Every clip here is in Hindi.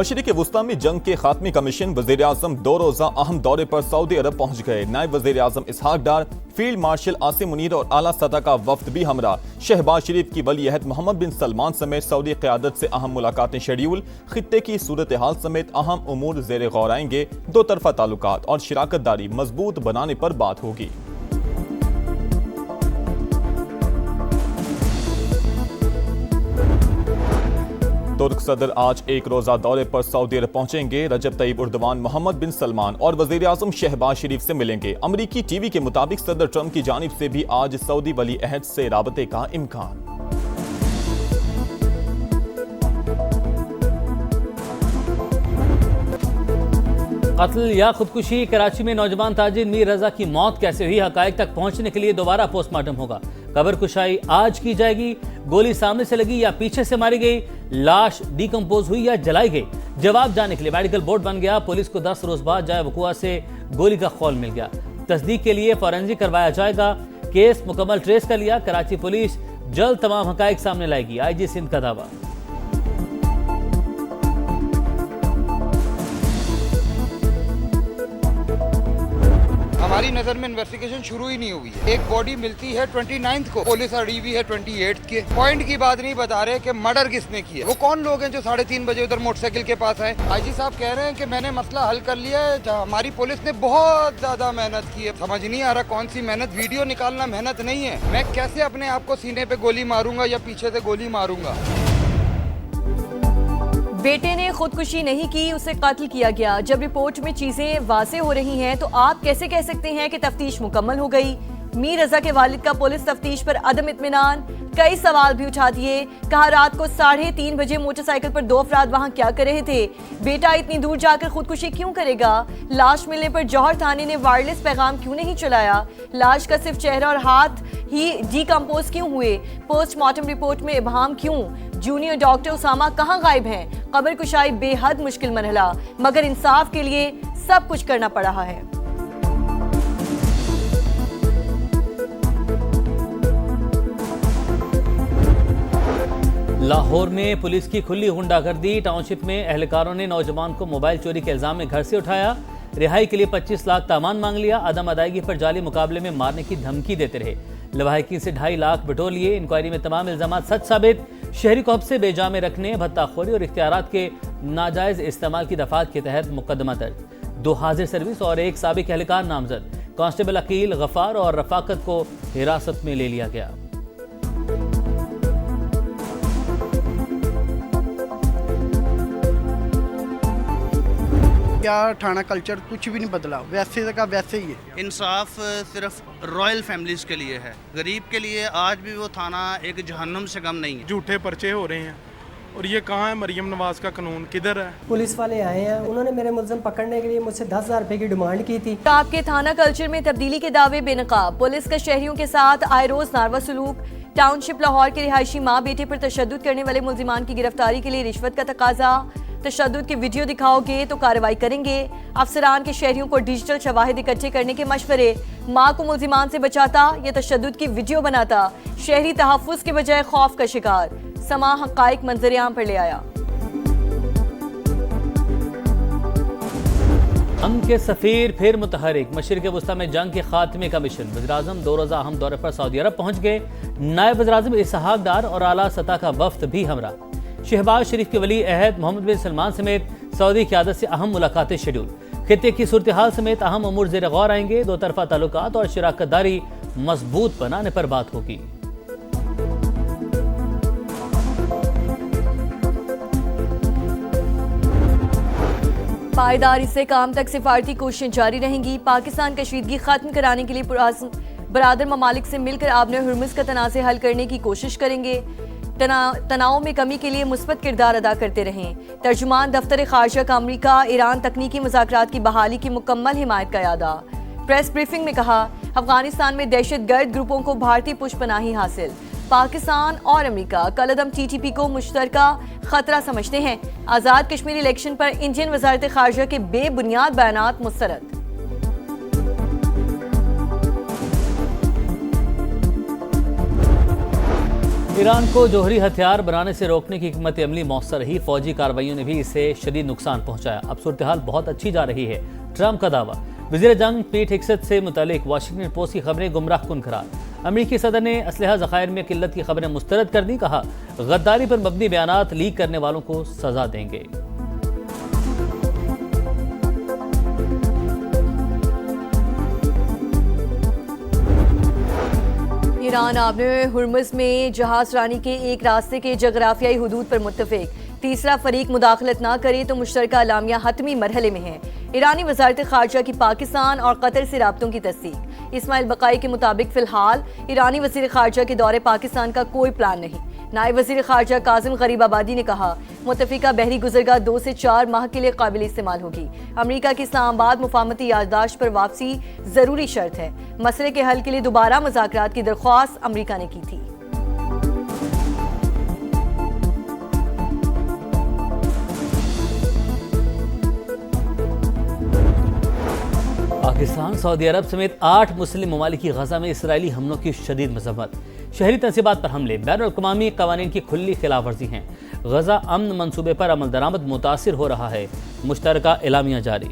मशरिक़ वुस्ता में जंग के खात्मे का मिशन वज़ीर आज़म 2 रोज़ा अहम दौरे पर सऊदी अरब पहुंच गए। नायब वज़ीर आज़म इसहाक डार, फील्ड मार्शल आसिम मुनीर और आला सतह का वफ्द भी हमरा। शहबाज शरीफ की वली अहद मोहम्मद बिन सलमान समेत सऊदी क़यादत से अहम मुलाकातें शेड्यूल। खित्ते की सूरत हाल समेत अहम उमूर ज़ेर गौर आएंगे। दो तरफा ताल्लुकात और शराकत दारी मजबूत बनाने पर बात होगी। तुर्क सदर आज एक रोजा दौरे पर सऊदी अरब पहुंचेंगे। रजब तैयब उर्दवान, मोहम्मद बिन सलमान और वजीर आजम शहबाज शरीफ से मिलेंगे। अमरीकी टीवी के मुताबिक सदर ट्रंप की जानिब से भी आज सऊदी वली अहद से राबते का इम्कान। कत्ल या खुदकुशी। कराची में नौजवान ताजिर मीर रजा की मौत कैसे हुई, हकायक तक पहुंचने के लिए दोबारा पोस्टमार्टम होगा। कब्र कुशाई आज की जाएगी। गोली सामने से लगी या पीछे से मारी गई, लाश डिकम्पोज हुई या जलाई गई, जवाब जानने के लिए मेडिकल बोर्ड बन गया। पुलिस को 10 रोज बाद जाए वकुआ से गोली का खौल मिल गया। तस्दीक के लिए फॉरेंसिक करवाया जाएगा। केस मुकम्मल ट्रेस कर लिया। कराची पुलिस जल्द तमाम हकायक सामने लाएगी, आईजी सिंध का दावा। हमारी नजर में इन्वेस्टिगेशन शुरू ही नहीं हुई है। एक बॉडी मिलती है 29 को, पुलिस अड़ी हुई है 28 के। पॉइंट की बात नहीं बता रहे कि मर्डर किसने किया। वो कौन लोग हैं जो 3:30 बजे उधर मोटरसाइकिल के पास आए। आईजी साहब कह रहे हैं कि मैंने मसला हल कर लिया है। हमारी पुलिस ने बहुत ज्यादा मेहनत की है। समझ नहीं आ रहा कौन सी मेहनत। वीडियो निकालना मेहनत नहीं है। मैं कैसे अपने आप को सीने पे गोली मारूंगा या पीछे से गोली मारूंगा। बेटे ने खुदकुशी नहीं की, उसे कत्ल किया गया। जब रिपोर्ट में चीजें वाज़े हो रही हैं तो आप कैसे कह सकते हैं कि तफ्तीश मुकम्मल हो गई। मीर रजा के वालिद का पुलिस तफ्तीश पर अदम इत्मीनान, कई सवाल भी उठा दिए। कहा रात को 3:30 बजे मोटरसाइकिल पर 2 अफराद वहां क्या कर रहे थे। बेटा इतनी दूर जाकर खुदकुशी क्यों करेगा। लाश मिलने पर जौहर थाने ने वायरलेस पैगाम क्यों नहीं चलाया। लाश का सिर्फ चेहरा और हाथ ही डिकम्पोज क्यों हुए। पोस्टमार्टम रिपोर्ट में इबहम क्यों। जूनियर डॉक्टर उसामा कहां गायब हैं। कब्र कुशाई बेहद मुश्किल मरहला, मगर इंसाफ के लिए सब कुछ करना पड़ रहा है। लाहौर में पुलिस की खुली गुंडागर्दी। टाउनशिप में एहलकारों ने नौजवान को मोबाइल चोरी के इल्जाम में घर से उठाया। रिहाई के लिए 25 लाख तामान मांग लिया। अदम अदायगी पर जाली मुकाबले में मारने की धमकी देते रहे। लवाहिकीन से 2.5 लाख बटोर लिए। इंक्वायरी में तमाम इल्जाम सच साबित। शहरी को हब्से बेजामे रखने, भत्ताखोरी और इख्तियारात के नाजायज इस्तेमाल की दफात के तहत मुकदमा दर्ज। 2 हाजिर सर्विस और 1 साबिक एहलकार नामजद। कांस्टेबल अकील, गफार और रफाकत को हिरासत में ले लिया गया। क्या थाना कल्चर कुछ भी नहीं बदला, वैसे का वैसे ही है। इंसाफ सिर्फ रॉयल फैमिलीज के लिए है, गरीब के लिए आज भी वो थाना एक जहन्नुम से कम नहीं है। झूठे पर्चे हो रहे हैं और ये कहाँ है मरियम नवाज का कानून, किधर है। पुलिस वाले आए हैं, उन्होंने मेरे मुल्ज़िम पकड़ने के लिए मुझसे 10,000 रुपए की डिमांड की थी। आपके थाना कल्चर में तब्दीली के दावे बेनकाब। पुलिस का शहरियों के साथ आए रोज नारवा सलूक। टाउनशिप लाहौर के रिहायशी माँ बेटे पर तशद्दुद करने वाले मुल्जिमान की गिरफ्तारी के लिए रिश्वत का तकाजा। तशद्दुद की वीडियो दिखाओगे तो कार्रवाई करेंगे। अफसरान के शहरियों को डिजिटल शवाहिद इकट्ठे करने के मशवरे। माँ को मुल्जिमान से बचाता या तशद्दुद की वीडियो बनाता। शहरी तहफ़्फ़ुज़ के बजाय खौफ का शिकार। समा हक़ाइक़ मंज़र-ए-आम पर ले आया। हम के सफ़ीर फिर मुतहरिक। मशरिक़ वुस्ता में जंग के खात्मे का मिशन। वज़ीर-ए-आज़म 2 रोज़ा अहम दौरे पर सऊदी अरब पहुंच गए। नायब वज़ीर-ए-आज़म इसहाक डार और आला सतह का वफ्द भी हमरा। शहबाज शरीफ के वली अहद मोहम्मद बिन सलमान समेत सऊदी क़यादत से अहम मुलाकातें शेड्यूल। खित्ते की सूरत हाल समेत अहम उमूर ज़ेर गौर आएंगे। दो तरफा ताल्लुकात और शराकत दारी मजबूत बनाने पर बात होगी। पायदारी से काम तक सिफारती कोशिशें जारी रहेंगी। पाकिस्तान कशीदगी खत्म कराने के लिए बरादर ममालिक से मिलकर आबने हुर्मुज़ का तनाज़े हल करने की कोशिश करेंगे। तनाव में कमी के लिए मुस्बत किरदार अदा करते रहें। तर्जुमान दफ्तर खारजा का अमरीका ईरान तकनीकी मुज़ाकरात की बहाली की मुकम्मल हिमायत का यादा। प्रेस ब्रीफिंग में कहा अफगानिस्तान में दहशत गर्द ग्रुपों को भारतीय पुष्पनाही हासिल। पाकिस्तान और अमरीका कलअदम TTP को मुश्तरका खतरा समझते हैं। आज़ाद कश्मीर इलेक्शन पर इंडियन वज़ारत खारजा के बेबुनियाद बयानात मुस्तरद। ईरान को जोहरी हथियार बनाने से रोकने की हिकमत अमली मौसर रही, फौजी कार्रवाइयों ने भी इसे शदीद नुकसान पहुंचाया। अब सूरत हाल बहुत अच्छी जा रही है, ट्रंप का दावा। वज़ीर जंग पीट हेगसेथ से मुतालिक वाशिंगटन पोस्ट की खबरें गुमराह कुन करार। अमेरिकी सदर ने असलहा ज़खायर में किल्लत की खबरें मुस्तरद कर दी, कहा गद्दारी पर मबनी बयानात लीक करने वालों को सजा देंगे। ईरान आबने हुर्मुज़ में जहाज रानी के एक रास्ते के जगराफियाई हुदूद पर मुत्तफिक, तीसरा फरीक मुदाखलत ना करे तो मुश्तरका अलामिया हतमी मरहले में है। ईरानी वजारत खारजा की पाकिस्तान और कतर से राब्तों की तस्दीक। इस्माइल बकाई के मुताबिक फिलहाल ईरानी वज़ीर खारजा के दौरे पाकिस्तान का कोई प्लान नहीं। नायब वज़ीर खारजा काजिम गरीबाबादी ने कहा मुत्तफिका बहरी गुज़रगाह 2 से 4 माह के लिए काबिल इस्तेमाल होगी। अमरीका की इस्लामाबाद मुफाहमती याददाश्त पर वापसी ज़रूरी शर्त है। मसले के हल के लिए दोबारा मुज़ाकरात की दरख्वास्त अमरीका ने की थी। पाकिस्तान, सऊदी अरब समेत 8 मुस्लिम ममालिक की गजा में इसराइली हमलों की शदीद मजम्मत। शहरी तंसीबात पर हमले, बैनुल-अक़वामी क़वानीन की खुली खिलाफ वर्जी हैं। गजा अमन मंसूबे पर अमल दरामद मुतासिर हो रहा है, मुश्तरका एलामिया जारी।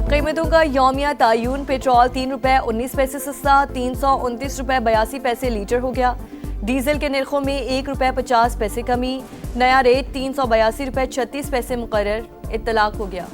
कीमतों का यौमिया तायुन, पेट्रोल 3 रुपये 19 पैसे सस्ता, 329 रुपये 82 पैसे लीटर हो गया। डीजल के निर्खों में 1 रुपये 50 पैसे कमी, नया रेट 382 रुपये 36 पैसे मुकर्रर, इत्तलाक हो गया।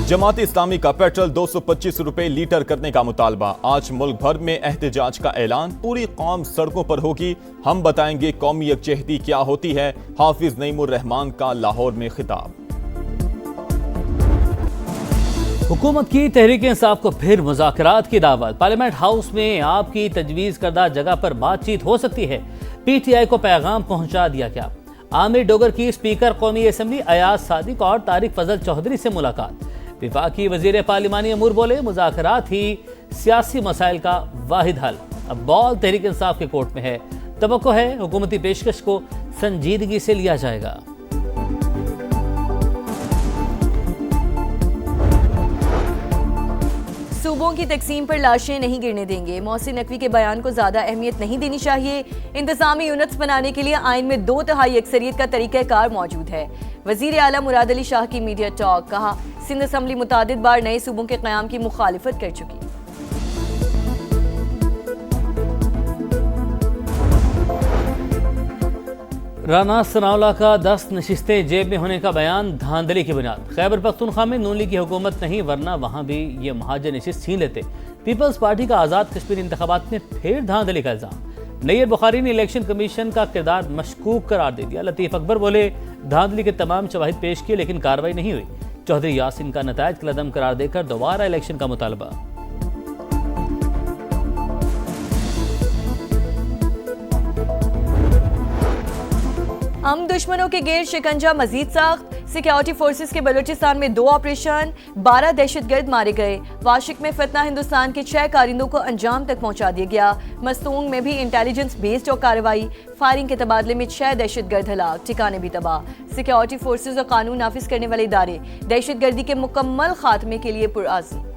जमात इस्लामी का पेट्रोल 225 रुपए लीटर करने का मुतालबा। आज मुल्क भर में एहतजाज का ऐलान, पूरी कौम सड़कों पर होगी। हम बताएंगे कौमी यकजहती क्या होती है। हाफिज नईमुर रहमान का लाहौर में खिताब। हुकूमत की तहरीक इंसाफ को फिर मुज़ाकरात की दावत। पार्लियामेंट हाउस में आपकी तजवीज़ करदा जगह पर बातचीत हो सकती है। PTI को पैगाम पहुंचा दिया गया। आमिर डोगर की स्पीकर कौमी असम्बली अयाज सादिक और तारिक फजल चौधरी से मुलाकात। विफाकी वजीर पार्लिमानी अमूर बोले मुज़ाकरात ही सियासी मसाइल का वाहिद हल। अब बॉल तहरीक इंसाफ के कोर्ट में है। तवक्को है हुकूमती पेशकश को संजीदगी से लिया जाएगा। सूबों की तकसीम पर लाशें नहीं गिरने देंगे। मोहसिन नकवी के बयान को ज्यादा अहमियत नहीं देनी चाहिए। इंतजामी यूनिट्स बनाने के लिए आइन में 2/3 अक्सरियत का तरीक़ाकार मौजूद है। वजीर आला मुराद अली शाह की मीडिया टॉक, कहा सिंध असम्बली मुतादिद बार नए सूबों के क़याम की मुखालिफत कर चुकी। राना सनाउल्लाह का 10 नशिस्तें जेब में होने का बयान धांधली की बुनियाद। खैबर पख्तूनख्वा में नून लीग की हुकूमत नहीं, वरना वहाँ भी ये महाजर नशिस्त छीन लेते। पीपल्स पार्टी का आज़ाद कश्मीर इंतखाबात में फिर धांधली का इल्ज़ाम। नैयर बुखारी ने इलेक्शन कमीशन का किरदार मशकूक करार दे दिया। लतीफ़ अकबर बोले धांधली के तमाम शवाहिद पेश किए लेकिन कार्रवाई नहीं हुई। चौधरी यासिन का नतायज कलदम करार देकर दोबारा इलेक्शन का मुतालबा। हम दुश्मनों के गिर शिकंजा मजीद सख्त। सिक्योरिटी फोर्सेस के बलूचिस्तान में 2 ऑपरेशन, 12 दहशतगर्द मारे गए। वाशिक में फितना हिंदुस्तान के 6 कारिंदों को अंजाम तक पहुंचा दिया गया। मस्तूंग में भी इंटेलिजेंस बेस्ड और कार्रवाई। फायरिंग के तबादले में 6 दहशतगर्द हलाक, ठिकाने भी तबाह। सिक्योरिटी फोर्सेस और कानून नाफिज करने वाले इदारे दहशतगर्दी के मुकम्मल खात्मे के लिए पुरअज़्म।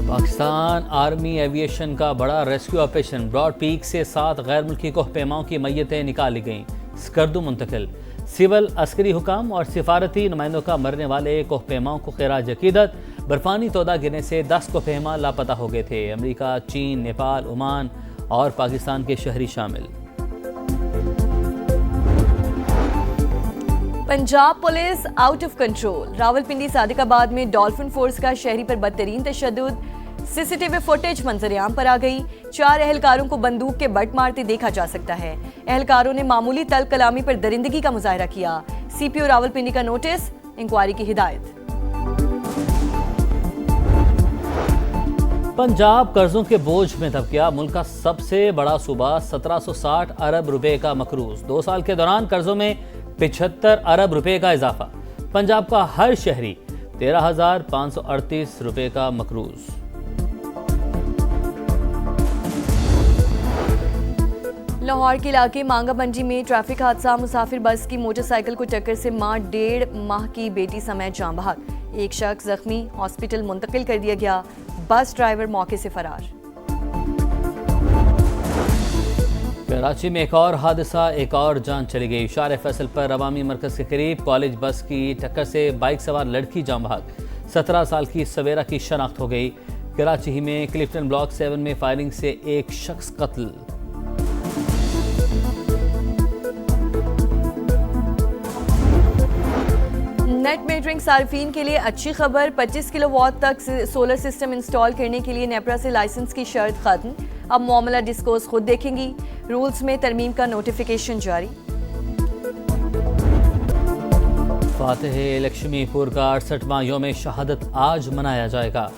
पाकिस्तान आर्मी एविएशन का बड़ा रेस्क्यू ऑपरेशन। ब्रॉड पीक से 7 गैर मुल्की कोहपेमाओं की मैयतें निकाली गईं, स्कर्दू मुंतकिल। सिविल अस्करी हुकाम और सिफारती नुमाइंदों का मरने वाले कोहपेमाओं को खिराज अकीदत। बर्फानी तोदा गिरने से 10 कोहपेमा लापता हो गए थे। अमेरिका, चीन, नेपाल, ओमान और पाकिस्तान के शहरी शामिल। Punjab police out of control. Rawalpindi Sadiqabad में डॉल्फिन फोर्स का शहरी पर बदतरीन तशद्दुद। सीसीटीवी फुटेज मंजरेआम पर आ गई। 4 एहलकारों को बंदूक के बट मारते देखा जा सकता है। एहलकारों ने मामूली तल कलामी पर दरिंदगी का मुजाहरा किया। सीपीओ रावलपिंडी का नोटिस, इंक्वायरी की हिदायत। पंजाब कर्जों के बोझ में दब गया। मुल्क का सबसे बड़ा सूबा 1760 अरब रुपए का मकरूज। 2 साल के दौरान कर्जों में 75 अरब रुपए का इजाफा। पंजाब का हर शहरी 13,538 रुपए का मकरूज। लाहौर के इलाके मांगा मंडी में ट्रैफिक हादसा। मुसाफिर बस की मोटरसाइकिल को टक्कर से मां 1.5 माह की बेटी समेत जान बहक। एक शख्स जख्मी, हॉस्पिटल मुंतकिल कर दिया गया। बस ड्राइवर मौके से फरार। कराची में एक और हादसा, एक और जान चली गई। शार फैसल पर अवामी मरकज के करीब कॉलेज बस की टक्कर से बाइक सवार लड़की जान बहक। 17 साल की सवेरा की शनाख्त हो गई। कराची ही में क्लिफ्टन ब्लॉक 7 में फायरिंग से एक शख्स कत्ल। नेट मीटरिंग सार्फिन के लिए अच्छी खबर। 25 किलोवाट तक सोलर सिस्टम इंस्टॉल करने के लिए नेपरा से लाइसेंस की शर्त खत्म। अब मामला डिस्कोस खुद देखेंगी। रूल्स में तरमीम का नोटिफिकेशन जारी। फातेह लक्ष्मीपुर का 68वां यौम शहादत आज मनाया जाएगा।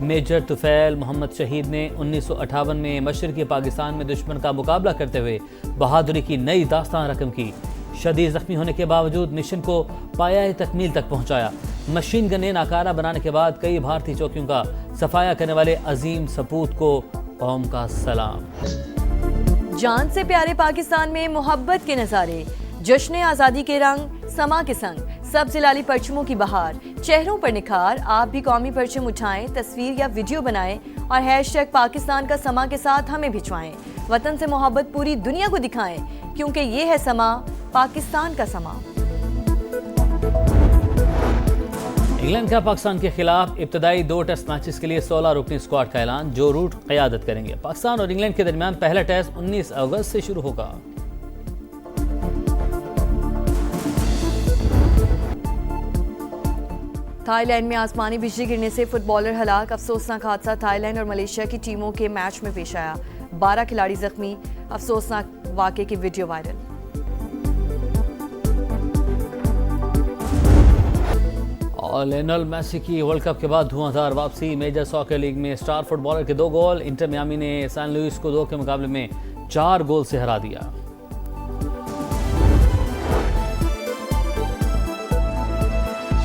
मेजर तुफैल मोहम्मद शहीद ने 1958 में मशरकी पाकिस्तान में दुश्मन का मुकाबला करते हुए बहादुरी की नई दास्तान रकम की। शदीद जख्मी होने के बावजूद मिशन को पाया तकमील तक पहुंचाया। मशीन गनें नाकारा बनाने के बाद कई भारतीय चौकियों का सफाया करने वाले अजीम सपूत को कौम का सलाम। जान से प्यारे पाकिस्तान में मोहब्बत के नज़ारे, जश्न आज़ादी के रंग, समा के संग, सब जिलाली परचमों की बहार, चेहरों पर निखार। आप भी कौमी परचम उठाएं, तस्वीर या वीडियो बनाएं और हैशटैग पाकिस्तान का समा के साथ हमें भिजवाएं। वतन से मोहब्बत पूरी दुनिया को दिखाएं, क्योंकि ये है समा, पाकिस्तान का समा। इंग्लैंड का पाकिस्तान के खिलाफ इब्तदाई 2 टेस्ट मैचेस के लिए 16 रुकनी स्क्वाड का ऐलान। जो रूट क़यादत करेंगे। पाकिस्तान और इंग्लैंड के दरमियान पहला टेस्ट 19 अगस्त से शुरू होगा। थाईलैंड में आसमानी बिजली गिरने से फुटबॉलर हलाक। अफसोसनाक हादसा थाईलैंड और मलेशिया की टीमों के मैच में पेश आया। 12 खिलाड़ी जख्मी। अफसोसनाक वाक़े की वीडियो वायरल। और लियोनेल मेसी की वर्ल्ड कप के बाद धुआंधार वापसी। मेजर सॉकर लीग में स्टार फुटबॉलर के 2 गोल। इंटर मियामी ने सैन लुइस को 2 के मुकाबले में 4 गोल से हरा दिया।